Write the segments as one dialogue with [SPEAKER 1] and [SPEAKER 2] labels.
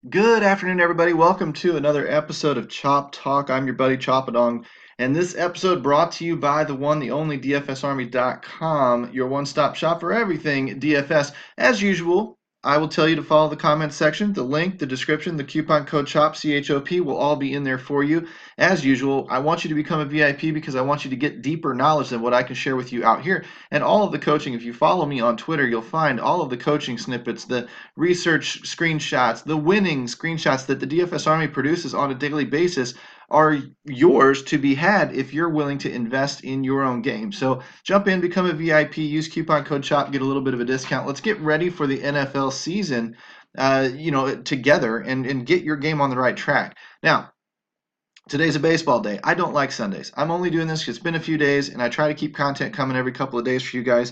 [SPEAKER 1] Good afternoon, everybody. Welcome to another episode of Chop Talk. I'm your buddy Choppadong, and this episode brought to you by the one, the only DFSArmy.com, your one-stop shop for everything DFS. As usual, I will tell you to follow the comments section. The link, the description, the coupon code CHOP, CHOP, will all be in there for you. As usual, I want you to become a VIP because I want you to get deeper knowledge than what I can share with you out here. And all of the coaching, if you follow me on Twitter, you'll find all of the coaching snippets, the research screenshots, the winning screenshots that the DFS Army produces on a daily basis are yours to be had if you're willing to invest in your own game. So jump in, become a VIP, use coupon code CHOP, get a little bit of a discount. Let's get ready for the NFL season, together and get your game on the right track. Now, today's a baseball day. I don't like Sundays. I'm only doing this because it's been a few days, and I try to keep content coming every couple of days for you guys.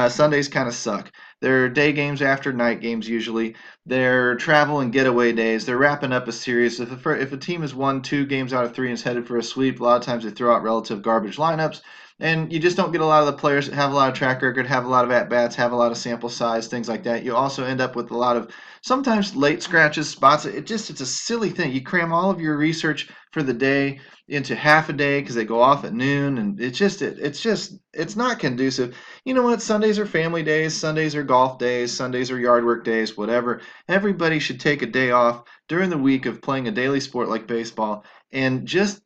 [SPEAKER 1] Sundays kind of suck. They're day games after night games usually. They're travel and getaway days. They're wrapping up a series. If a team has won 2 games out of 3 and is headed for a sweep, a lot of times they throw out relative garbage lineups, and you just don't get a lot of the players that have a lot of track record, have a lot of at bats, have a lot of sample size, things like that. You also end up with a lot of sometimes late scratches, spots. It's a silly thing. You cram all of your research for the day into half a day because they go off at noon, and it's not conducive. You know what? Sundays are family days, Sundays are golf days, Sundays are yard work days, whatever. Everybody should take a day off during the week of playing a daily sport like baseball and just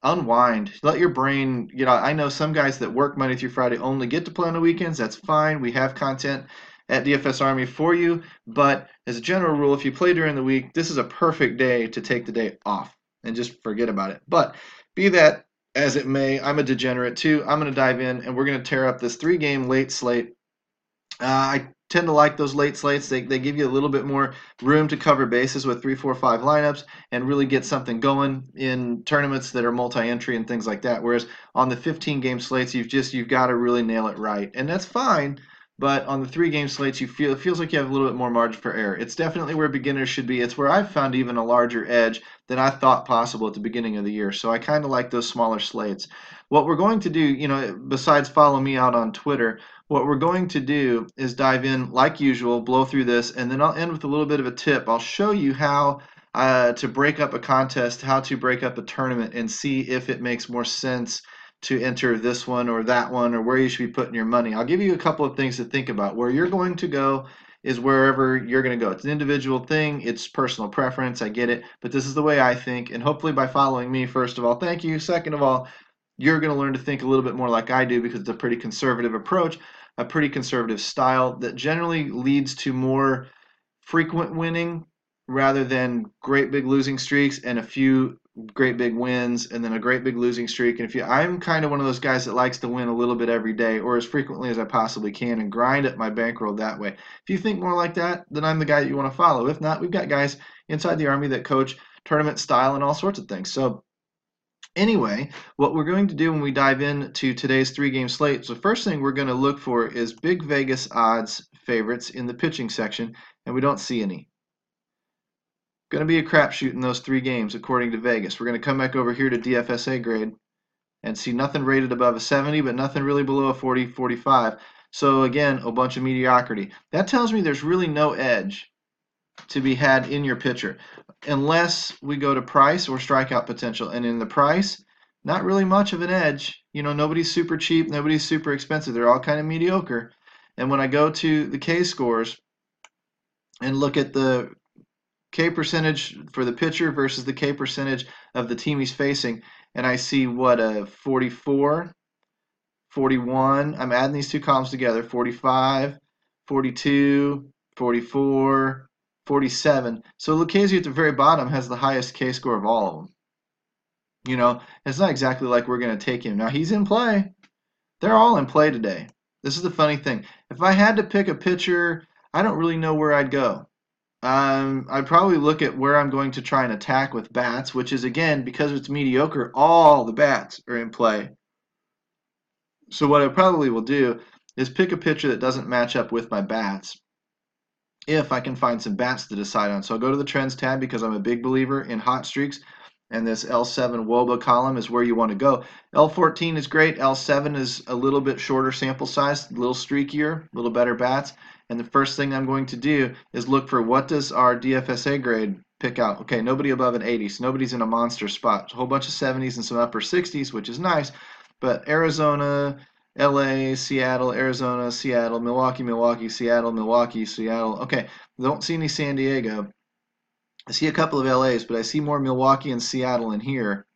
[SPEAKER 1] unwind. Let your brain, I know some guys that work Monday through Friday only get to play on the weekends. That's fine. We have content at DFS Army for you. But as a general rule, if you play during the week, this is a perfect day to take the day off and just forget about it. But be that as it may, I'm a degenerate too. I'm going to dive in and we're going to tear up this 3-game late slate. I tend to like those late slates. They give you a little bit more room to cover bases with 3, 4, 5 lineups and really get something going in tournaments that are multi-entry and things like that. Whereas on the 15-game slates, you've got to really nail it right, and that's fine. But on the 3-game slates, it feels like you have a little bit more margin for error. It's definitely where beginners should be. It's where I've found even a larger edge than I thought possible at the beginning of the year. So I kind of like those smaller slates. What we're going to do, besides follow me out on Twitter, what we're going to do is dive in like usual, blow through this, and then I'll end with a little bit of a tip. I'll show you how to break up a contest, how to break up a tournament, and see if it makes more sense to enter this one or that one or where you should be putting your money. I'll give you a couple of things to think about. Where you're going to go is wherever you're going to go. It's an individual thing. It's personal preference. I get it. But this is the way I think. And hopefully by following me, first of all, thank you. Second of all, you're going to learn to think a little bit more like I do because it's a pretty conservative approach, a pretty conservative style that generally leads to more frequent winning rather than great big losing streaks and a few great big wins and then a great big losing streak. And I'm kind of one of those guys that likes to win a little bit every day or as frequently as I possibly can and grind up my bankroll that way. If you think more like that, then I'm the guy that you want to follow. If not, we've got guys inside the Army that coach tournament style and all sorts of things. So anyway, what we're going to do when we dive into today's 3-game slate, so the first thing we're going to look for is big Vegas odds favorites in the pitching section, and we don't see any. Going to be a crapshoot in those 3 games, according to Vegas. We're going to come back over here to DFSA grade and see nothing rated above a 70, but nothing really below a 40, 45. So again, a bunch of mediocrity. That tells me there's really no edge to be had in your pitcher unless we go to price or strikeout potential. And in the price, not really much of an edge. Nobody's super cheap, nobody's super expensive. They're all kind of mediocre. And when I go to the K scores and look at the K percentage for the pitcher versus the K percentage of the team he's facing, and I see what a 44, 41. I'm adding these 2 columns together, 45, 42, 44, 47. So Lucchesi at the very bottom has the highest K score of all of them. It's not exactly like we're going to take him. Now, he's in play. They're all in play today. This is the funny thing. If I had to pick a pitcher, I don't really know where I'd go. I'd probably look at where I'm going to try and attack with bats, which is, again, because it's mediocre, all the bats are in play. So what I probably will do is pick a pitcher that doesn't match up with my bats if I can find some bats to decide on. So I'll go to the trends tab because I'm a big believer in hot streaks, and this L7 WOBA column is where you want to go. L14 is great. L7 is a little bit shorter sample size, a little streakier, a little better bats. And the first thing I'm going to do is look for what does our DFSA grade pick out. Okay, nobody above an 80, so nobody's in a monster spot. A whole bunch of 70s and some upper 60s, which is nice. But Arizona, LA, Seattle, Arizona, Seattle, Milwaukee, Milwaukee, Seattle, Milwaukee, Seattle. Okay, don't see any San Diego. I see a couple of LAs, but I see more Milwaukee and Seattle in here,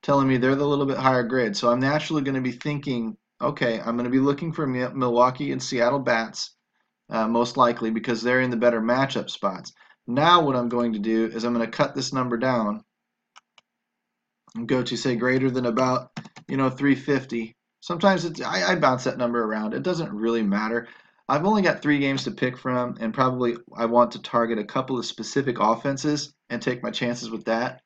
[SPEAKER 1] telling me they're the little bit higher grade. So I'm naturally going to be thinking, okay, I'm going to be looking for Milwaukee and Seattle bats, most likely because they're in the better matchup spots. Now what I'm going to do is I'm going to cut this number down and go to say greater than about 350. Sometimes I bounce that number around. It doesn't really matter. I've only got 3 games to pick from, and probably I want to target a couple of specific offenses and take my chances with that.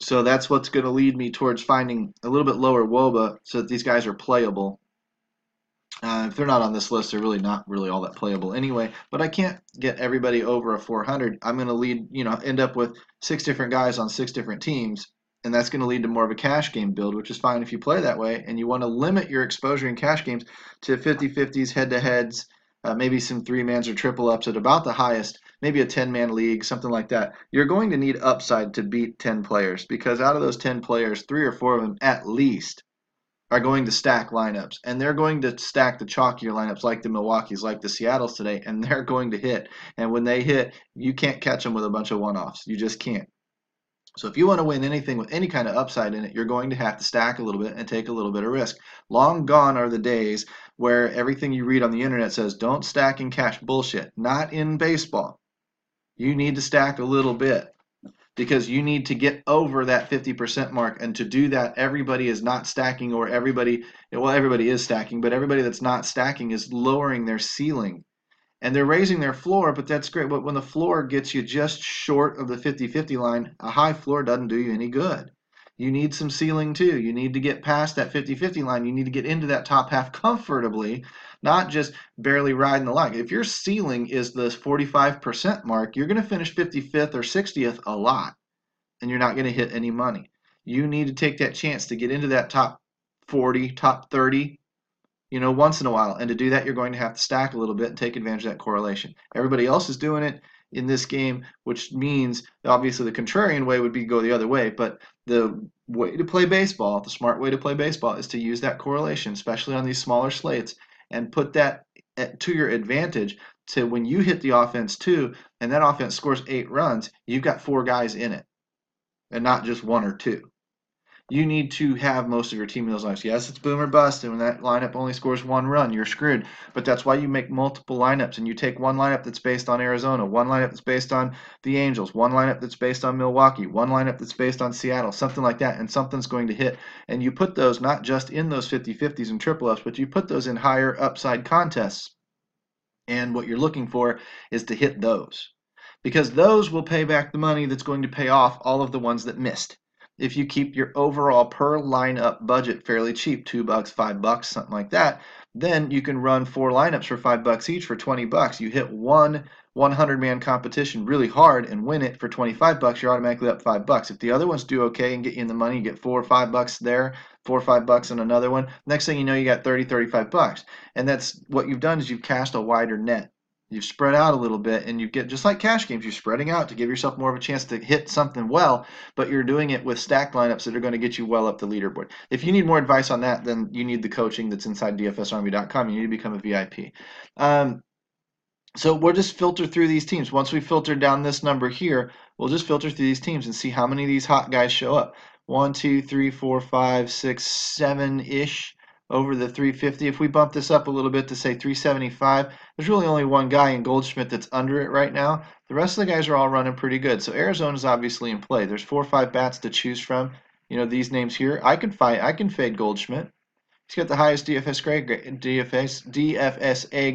[SPEAKER 1] So that's what's going to lead me towards finding a little bit lower WOBA so that these guys are playable. If they're not on this list, they're really not really all that playable anyway. But I can't get everybody over a 400. I'm going to end up with 6 different guys on 6 different teams, and that's going to lead to more of a cash game build, which is fine if you play that way. And you want to limit your exposure in cash games to 50-50s, head-to-heads, maybe some 3-mans or triple ups at about the highest, maybe a 10-man league, something like that. You're going to need upside to beat 10 players because out of those 10 players, 3 or 4 of them at least are going to stack lineups, and they're going to stack the chalkier lineups like the Milwaukees, like the Seattles today, and they're going to hit. And when they hit, you can't catch them with a bunch of one-offs. You just can't. So if you want to win anything with any kind of upside in it, you're going to have to stack a little bit and take a little bit of risk. Long gone are the days where everything you read on the internet says don't stack and cash. Bullshit. Not in baseball. You need to stack a little bit, because you need to get over that 50% mark. And to do that, everybody is not stacking, or everybody is stacking, but everybody that's not stacking is lowering their ceiling. And they're raising their floor, but that's great. But when the floor gets you just short of the 50-50 line, a high floor doesn't do you any good. You need some ceiling too. You need to get past that 50-50 line. You need to get into that top half comfortably, not just barely riding the line. If your ceiling is the 45% mark, you're going to finish 55th or 60th a lot, and you're not going to hit any money. You need to take that chance to get into that top 40, top 30, once in a while. And to do that, you're going to have to stack a little bit and take advantage of that correlation. Everybody else is doing it in this game, which means obviously the contrarian way would be go the other way. But the way to play baseball, the smart way to play baseball, is to use that correlation, especially on these smaller slates, and put that to your advantage. To when you hit the offense too, and that offense scores 8 runs, you've got 4 guys in it, and not just 1 or 2. You need to have most of your team in those lineups. Yes, it's boom or bust, and when that lineup only scores 1 run, you're screwed. But that's why you make multiple lineups, and you take one lineup that's based on Arizona, one lineup that's based on the Angels, one lineup that's based on Milwaukee, one lineup that's based on Seattle, something like that, and something's going to hit. And you put those not just in those 50-50s and triple ups, but you put those in higher upside contests. And what you're looking for is to hit those, because those will pay back the money that's going to pay off all of the ones that missed. If you keep your overall per lineup budget fairly cheap, $2, $5, something like that, then you can run 4 lineups for $5 each for $20. You hit one 100-man competition really hard and win it for $25, you're automatically up $5. If the other ones do okay and get you in the money, you get $4 or $5 there, $4 or $5 on another one. Next thing you know, you got $30, $35. And that's what you've done, is you've cast a wider net. You've spread out a little bit, and you get, just like cash games, you're spreading out to give yourself more of a chance to hit something well, but you're doing it with stacked lineups that are going to get you well up the leaderboard. If you need more advice on that, then you need the coaching that's inside DFSArmy.com. You need to become a VIP. So we'll just filter through these teams. Once we filter down this number here, we'll just filter through these teams and see how many of these hot guys show up. 1, 2, 3, 4, 5, 6, 7-ish. Over the 350. If we bump this up a little bit to say 375, there's really only one guy in Goldschmidt that's under it right now. The rest of the guys are all running pretty good. So Arizona's obviously in play. There's 4 or 5 bats to choose from. These names here. I can fade Goldschmidt. He's got the highest DFSA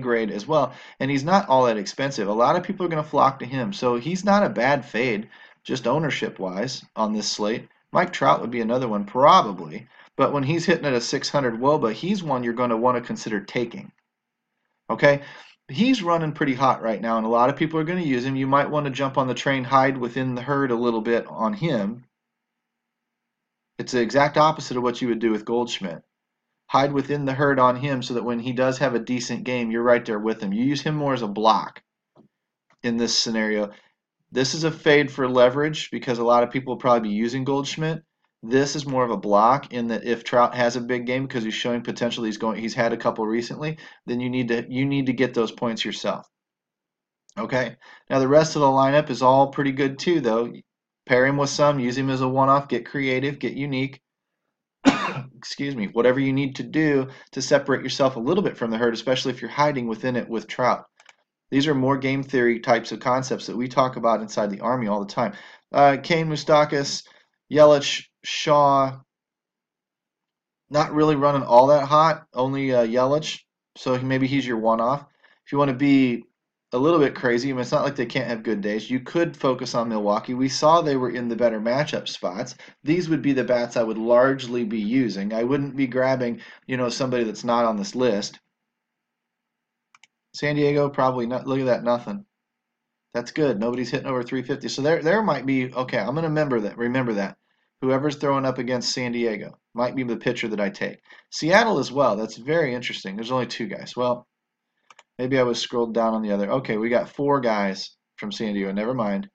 [SPEAKER 1] grade as well, and he's not all that expensive. A lot of people are going to flock to him, so he's not a bad fade, just ownership-wise on this slate. Mike Trout would be another one, probably. But when he's hitting at a 600 WOBA, he's one you're going to want to consider taking. Okay? He's running pretty hot right now, and a lot of people are going to use him. You might want to jump on the train, hide within the herd a little bit on him. It's the exact opposite of what you would do with Goldschmidt. hide within the herd on him so that when he does have a decent game, you're right there with him. You use him more as a block in this scenario. This is a fade for leverage because a lot of people will probably be using Goldschmidt. This is more of a block in that if Trout has a big game because he's showing potential, he's had a couple recently, then you need to get those points yourself. Okay. Now the rest of the lineup is all pretty good too, though. Pair him with some, use him as a one-off, get creative, get unique. Excuse me. Whatever you need to do to separate yourself a little bit from the herd, especially if you're hiding within it with Trout. These are more game theory types of concepts that we talk about inside the Army all the time. Kane, Moustakas, Yelich, Shaw, not really running all that hot, only Yelich, so maybe he's your one-off. If you want to be a little bit crazy, I mean, it's not like they can't have good days. You could focus on Milwaukee. We saw they were in the better matchup spots. These would be the bats I would largely be using. I wouldn't be grabbing, somebody that's not on this list. San Diego, probably not. Look at that, nothing. That's good. Nobody's hitting over 350. So there might be, okay, I'm going to remember that. Whoever's throwing up against San Diego might be the pitcher that I take. Seattle as well. That's very interesting. There's only 2 guys. Well, maybe I was scrolled down on the other. Okay, we got 4 guys from San Diego. Never mind.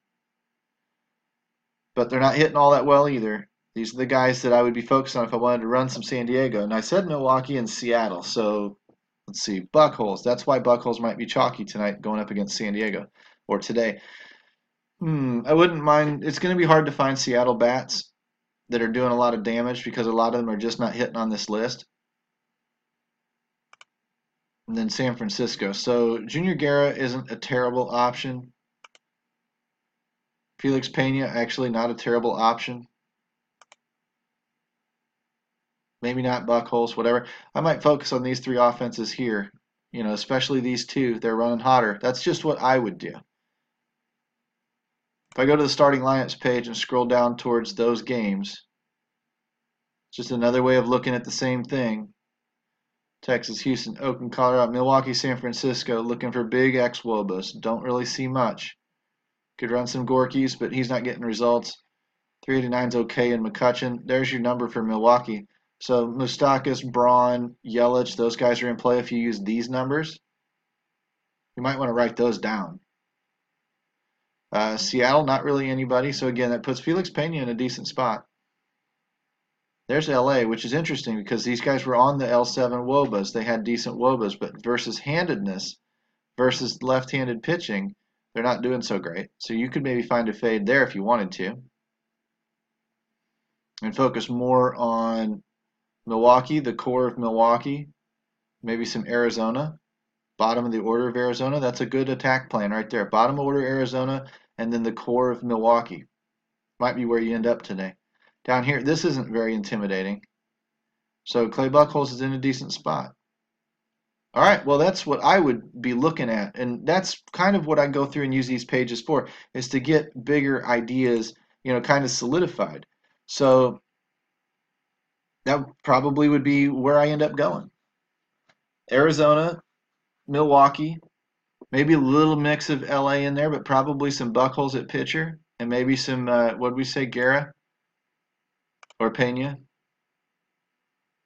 [SPEAKER 1] But they're not hitting all that well either. These are the guys that I would be focused on if I wanted to run some San Diego. And I said Milwaukee and Seattle. So let's see. Buckholes. That's why Buckholes might be chalky tonight going up against San Diego. Or today. I wouldn't mind. It's going to be hard to find Seattle bats that are doing a lot of damage because a lot of them are just not hitting on this list. And then San Francisco. So Junior Guerra isn't a terrible option. Felix Pena, actually not a terrible option. Maybe not Buckholes, whatever. I might focus on these 3 offenses here. Especially these 2. They're running hotter. That's just what I would do. If I go to the starting lineups page and scroll down towards those games, it's just another way of looking at the same thing. Texas, Houston, Oakland, Colorado, Milwaukee, San Francisco, looking for big ex-Wobas. Don't really see much. Could run some Gorkies, but he's not getting results. 389's okay in McCutcheon. There's your number for Milwaukee. So Moustakas, Braun, Yelich, those guys are in play if you use these numbers. You might want to write those down. Seattle, not really anybody. So again, that puts Felix Pena in a decent spot. There's LA, which is interesting because these guys were on the L7 Wobas. They had decent Wobas, but versus handedness, versus left-handed pitching, they're not doing so great. So you could maybe find a fade there if you wanted to. And focus more on Milwaukee, the core of Milwaukee, maybe some Arizona. Bottom of the order of Arizona, that's a good attack plan right there. Bottom of order Arizona, and then the core of Milwaukee. Might be where you end up today. Down here, this isn't very intimidating. So Clay Buckholes is in a decent spot. All right, well, that's what I would be looking at. And that's kind of what I go through and use these pages for, is to get bigger ideas, kind of solidified. So that probably would be where I end up going. Arizona, Milwaukee, maybe a little mix of LA in there, but probably some Buckholes at pitcher, and maybe some, what did we say, Guerra or Pena?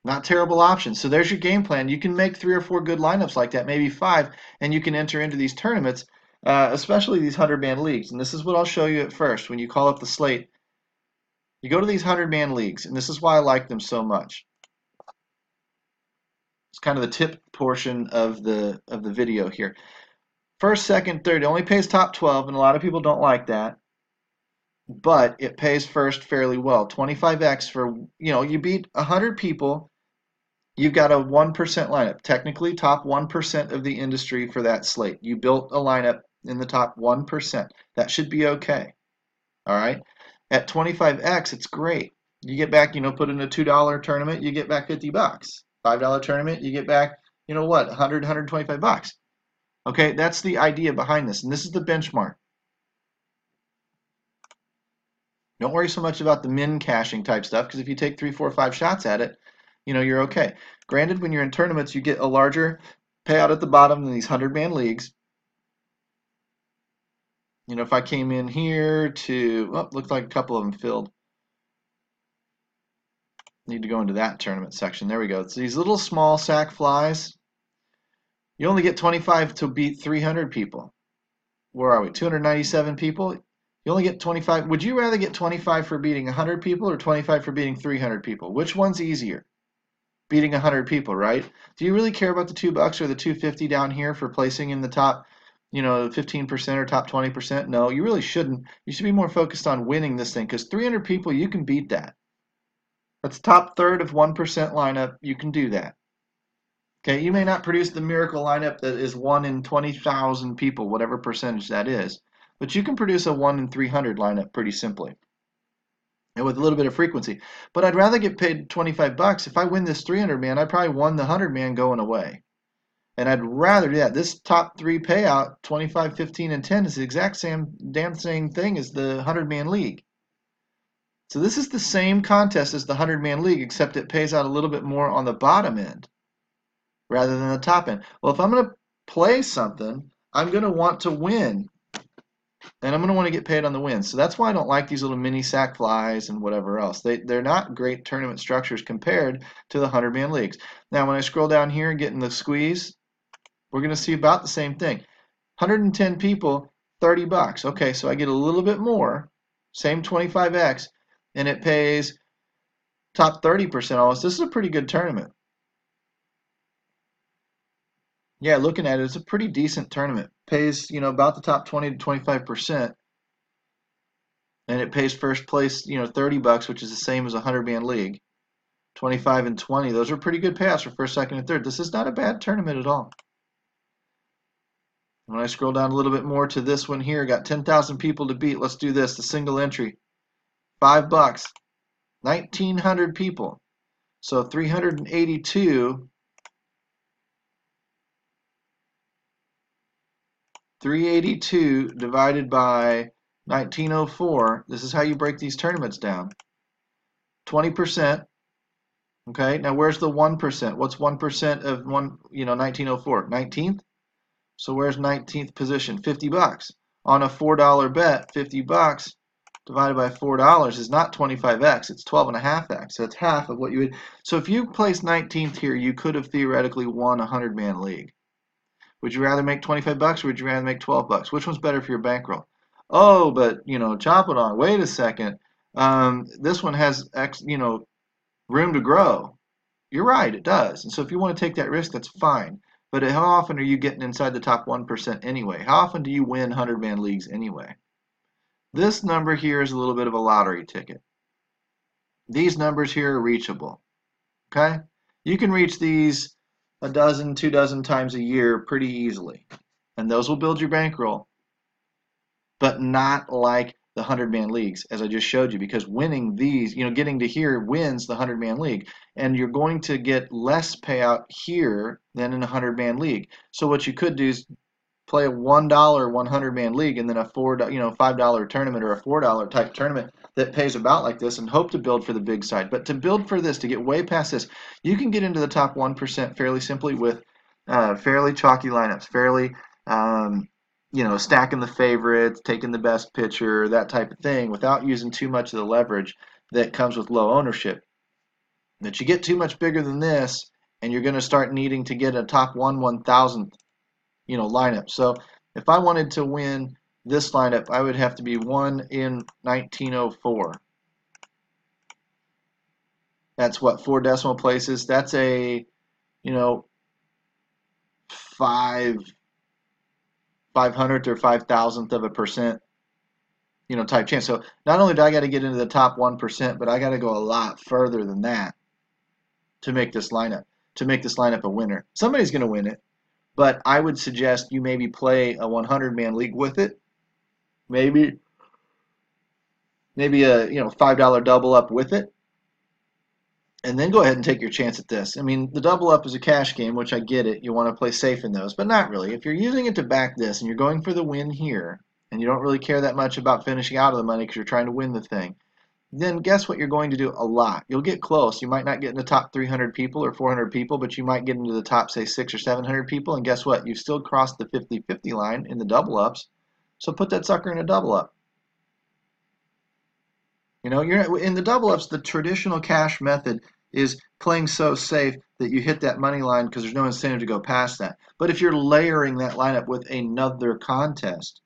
[SPEAKER 1] Not terrible options. So there's your game plan. You can make 3 or 4 good lineups like that, maybe 5, and you can enter into these tournaments, especially these 100-man leagues. And this is what I'll show you at first. When you call up the slate, you go to these 100-man leagues, and this is why I like them so much. It's kind of the tip portion of the video here. First, second, third, it only pays top 12, and a lot of people don't like that. But it pays first fairly well. 25x for, you beat 100 people, you've got a 1% lineup. Technically, top 1% of the industry for that slate. You built a lineup in the top 1%. That should be okay. All right? At 25x, it's great. You get back, put in a $2 tournament, you get back 50 bucks. $5 tournament, you get back, 100, 125 bucks. Okay, that's the idea behind this, and this is the benchmark. Don't worry so much about the min caching type stuff, because if you take 3, 4, 5 shots at it, you're okay. Granted, when you're in tournaments, you get a larger payout at the bottom than these 100-man leagues. If I came in here to, looks like a couple of them filled. Need to go into that tournament section. There we go. It's these little small sack flies. You only get 25 to beat 300 people. Where are we? 297 people. You only get 25. Would you rather get 25 for beating 100 people or 25 for beating 300 people? Which one's easier? Beating 100 people, right? Do you really care about the $2 or the 250 down here for placing in the top, 15% or top 20%? No, you really shouldn't. You should be more focused on winning this thing because 300 people, you can beat that. That's top third of 1% lineup. You can do that. Okay, you may not produce the miracle lineup that is 1 in 20,000 people, whatever percentage that is, but you can produce a 1 in 300 lineup pretty simply and with a little bit of frequency. But I'd rather get paid $25. If I win this 300 man, I probably won the 100 man going away. And I'd rather do that. This top 3 payout, 25, 15, and 10, is the exact damn same thing as the 100 man league. So this is the same contest as the 100 man league, except it pays out a little bit more on the bottom end rather than the top end. Well, if I'm going to play something, I'm going to want to win. And I'm going to want to get paid on the win. So that's why I don't like these little mini sack flies and whatever else. They're not great tournament structures compared to the 100-man leagues. Now, when I scroll down here and get in the squeeze, we're going to see about the same thing. 110 people, $30. Okay, so I get a little bit more, same 25x, and it pays top 30% almost. This is a pretty good tournament. Yeah, looking at it, it's a pretty decent tournament. Pays, about the top 20 to 25%. And it pays first place, $30, which is the same as a 100-man league. 25 and 20, those are pretty good payouts for first, second, and third. This is not a bad tournament at all. When I scroll down a little bit more to this one here, got 10,000 people to beat. Let's do this, the single entry. $5, 1,900 people. So 382. 382 divided by 1904. This is how you break these tournaments down. 20%. Okay, now where's the 1%? What's 1% of 1904? 19th? So where's 19th position? $50. On a $4 bet, $50 divided by $4 is not 25x, it's 12.5x. So it's half of what you would. So if you placed 19th here, you could have theoretically won a 100-man league. Would you rather make $25 or would you rather make $12? Which one's better for your bankroll? Oh, but chop it on. Wait a second. This one has room to grow. You're right, it does. And so if you want to take that risk, that's fine. But how often are you getting inside the top 1% anyway? How often do you win 100-man leagues anyway? This number here is a little bit of a lottery ticket. These numbers here are reachable. Okay? You can reach these a dozen, 2 dozen times a year pretty easily. And those will build your bankroll. But not like the 100-man leagues, as I just showed you, because winning these, getting to here wins the 100-man league. And you're going to get less payout here than in a 100-man league. So what you could do is play a $1 100-man league and then a $5 tournament or a $4 type tournament that pays about like this and hope to build for the big side. But to build for this, to get way past this, you can get into the top 1% fairly simply with fairly chalky lineups, fairly stacking the favorites, taking the best pitcher, that type of thing, without using too much of the leverage that comes with low ownership. But you get too much bigger than this, and you're going to start needing to get a top 1/1000th, lineup. So if I wanted to win this lineup, I would have to be 1 in 1904. That's what, 4 decimal places. That's a 5/500th or 5,000th of a percent type chance. So not only do I got to get into the top 1%, but I got to go a lot further than that to make this lineup a winner. Somebody's going to win it, but I would suggest you maybe play a 100-man league with it. Maybe a $5 double up with it, and then go ahead and take your chance at this. I mean, the double up is a cash game, which I get it. You want to play safe in those, but not really. If you're using it to back this and you're going for the win here, and you don't really care that much about finishing out of the money because you're trying to win the thing, then guess what you're going to do a lot. You'll get close. You might not get in the top 300 people or 400 people, but you might get into the top, say, 600 or 700 people, and guess what? You've still crossed the 50-50 line in the double ups, so put that sucker in a double up. You're in the double ups, the traditional cash method is playing so safe that you hit that money line because there's no incentive to go past that. But if you're layering that lineup with another contest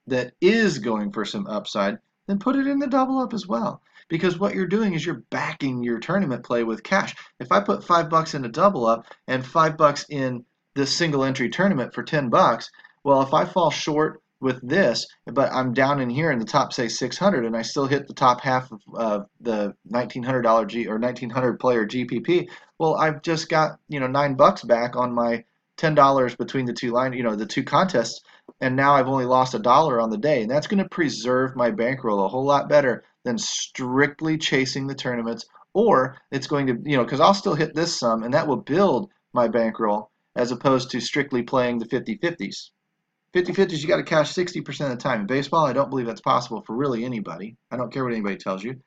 [SPEAKER 1] that is going for some upside, then put it in the double up as well. Because what you're doing is you're backing your tournament play with cash. If I put $5 in a double up and $5 in this single entry tournament for $10, well, if I fall short with this, but I'm down in here in the top, say 600, and I still hit the top half of the $1,900 G or 1,900 player GPP, well, I've just got $9 back on my $10 between the two the two contests, and now I've only lost $1 on the day, and that's going to preserve my bankroll a whole lot better than strictly chasing the tournaments. Or it's going to, because I'll still hit this sum, and that will build my bankroll as opposed to strictly playing the 50-50s. 50-50s, you got to cash 60% of the time. In baseball, I don't believe that's possible for really anybody. I don't care what anybody tells you.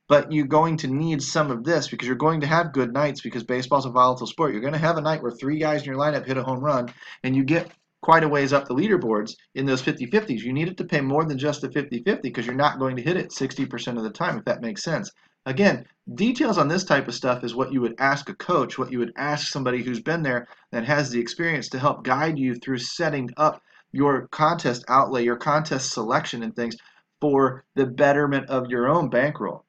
[SPEAKER 1] But you're going to need some of this because you're going to have good nights because baseball's a volatile sport. You're going to have a night where 3 guys in your lineup hit a home run and you get quite a ways up the leaderboards in those 50-50s. You need it to pay more than just the 50-50 because you're not going to hit it 60% of the time, if that makes sense. Again, details on this type of stuff is what you would ask a coach, what you would ask somebody who's been there that has the experience to help guide you through setting up your contest outlay, your contest selection and things for the betterment of your own bankroll.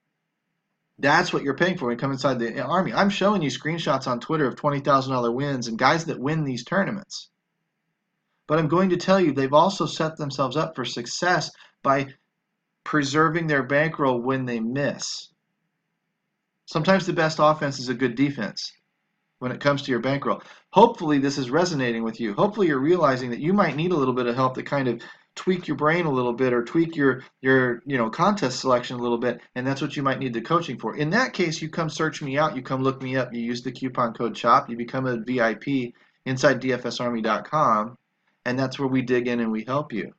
[SPEAKER 1] That's what you're paying for when you come inside the Army. I'm showing you screenshots on Twitter of $20,000 wins and guys that win these tournaments. But I'm going to tell you they've also set themselves up for success by preserving their bankroll when they miss. Sometimes the best offense is a good defense when it comes to your bankroll. Hopefully this is resonating with you. Hopefully you're realizing that you might need a little bit of help to kind of tweak your brain a little bit or tweak your contest selection a little bit, and that's what you might need the coaching for. In that case, you come search me out, you come look me up, you use the coupon code CHOP, you become a VIP inside DFSArmy.com, and that's where we dig in and we help you.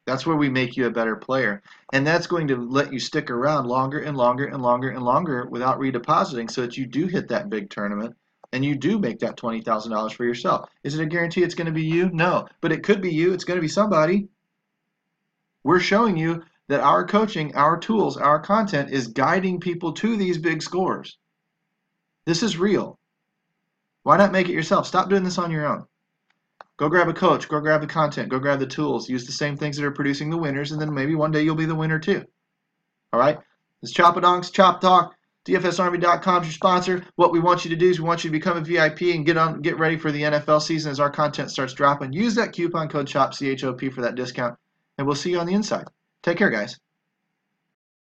[SPEAKER 1] That's where we make you a better player. And that's going to let you stick around longer and longer and longer and longer without redepositing so that you do hit that big tournament and you do make that $20,000 for yourself. Is it a guarantee it's going to be you? No. But it could be you. It's going to be somebody. We're showing you that our coaching, our tools, our content is guiding people to these big scores. This is real. Why not make it yourself? Stop doing this on your own. Go grab a coach, go grab the content, go grab the tools, use the same things that are producing the winners, and then maybe one day you'll be the winner too. All right? This is Chopadonks, Chop Talk. DFSArmy.com is your sponsor. What we want you to do is we want you to become a VIP and get ready for the NFL season as our content starts dropping. Use that coupon code CHOP, C-H-O-P, for that discount, and we'll see you on the inside. Take care, guys.